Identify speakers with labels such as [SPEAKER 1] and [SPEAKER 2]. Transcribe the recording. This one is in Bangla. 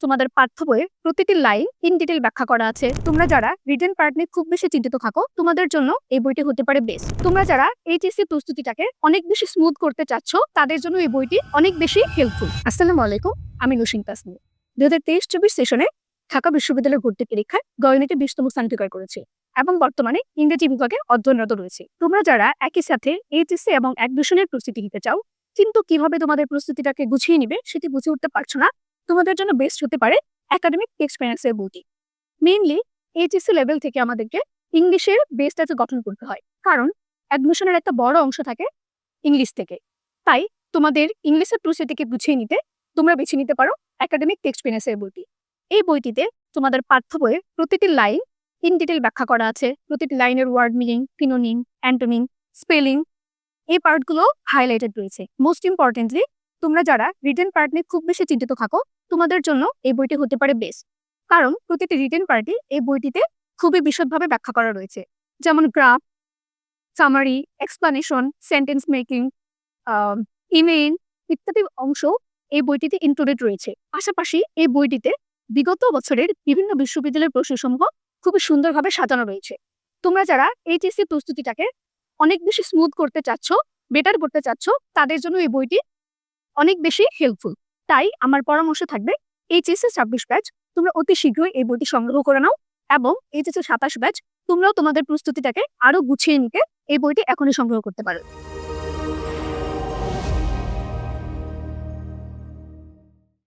[SPEAKER 1] তোমাদের পাঠ্য বইয়ে প্রতিটি লাইন ইন ডিটেল ব্যাখ্যা করা আছে। তোমরা যারা রিটেন পার্ট নিয়ে খুব বেশি চিন্তিত থাকো, তোমাদের জন্য এই বইটি হতে পারে বেস্ট। তোমরা যারা এইচএসসি প্রস্তুতিটাকে অনেক বেশি স্মুথ করতে চাচ্ছ, তাদের জন্য এই বইটি অনেক বেশি হেল্পফুল। আসসালামু আলাইকুম, আমি নুসিন তাসনিম। 2023-24 সেশনে ঢাকা বিশ্ববিদ্যালয়ের ভর্তি পরীক্ষায় গণিতে 20তম স্থান অধিকার করেছে এবং বর্তমানে ইংরেজি বিভাগে অধ্যয়নরত রয়েছে। তোমরা যারা একই সাথে এইচএসসি এবং অ্যাডমিশনের প্রস্তুতি নিতে চাও, কিন্তু কিভাবে তোমাদের প্রস্তুতিটাকে গুছিয়ে নিবে সেটি বুঝে উঠতে পারছো না, তোমাদের জন্য বেস্ট হতে পারে একাডেমিক এক্সপেরিয়েন্সের বইটি। মেইনলি এইচএসসি লেভেল থেকে আমাদেরকে ইংলিশের বেসটাকে গঠন করতে হয়, কারণ অ্যাডমিশনের একটা বড় অংশ থাকে ইংলিশ থেকে। তাই তোমাদের ইংলিশের প্রস্তুতিকে গুছিয়ে নিতে তোমরা বেছে নিতে পারো একাডেমিক এক্সপেরিয়েন্সের বইটি। এই বইটিতে তোমাদের পাঠ্য বইয়ে প্রতিটি লাইন ইন ডিটেল ব্যাখ্যা করা আছে। প্রতিটি লাইনের word meaning, synonym, antonym, spelling, এই পার্টগুলো হাইলাইটেড রয়েছে। মোস্ট ইম্পর্টেন্টলি, তোমরা যারা রিটেন পার্ট নিয়ে খুব বেশি চিন্তিত থাকো, তোমাদের জন্য এই বইটি হতে পারে বেস্ট, কারণ প্রতিটি রিটেন পার্টই এই বইটিতে খুবই বিশদভাবে ব্যাখ্যা করা রয়েছে। যেমন graph, summary, explanation, sentence making, email ইত্যাদি অংশ এই বইটিতে ইনক্লুডেড রয়েছে। পাশাপাশি এই বইটিতে বিগত বছরের বিভিন্ন বিশ্ববিদ্যালয়ের প্রশ্নসমূহ খুবই সুন্দরভাবে সাজানো রয়েছে। তোমরা যারা এইচএসসি প্রস্তুতিটাকে অনেক বেশি স্মুথ করতে চাচ্ছ, বেটার করতে চাচ্ছ, তাদের জন্য এই বইটি অনেক বেশি হেল্পফুল। তাই আমার পরামর্শ থাকবে, এইচএসসি 26 ব্যাচ তোমরা অতি শীঘ্রই এই বইটি সংগ্রহ করে নাও, এবং এইচএসসি 27 ব্যাচ তোমরাও তোমাদের প্রস্তুতিটাকে আরো গুছিয়ে নিতে এই বইটি এখনই সংগ্রহ করতে পারো।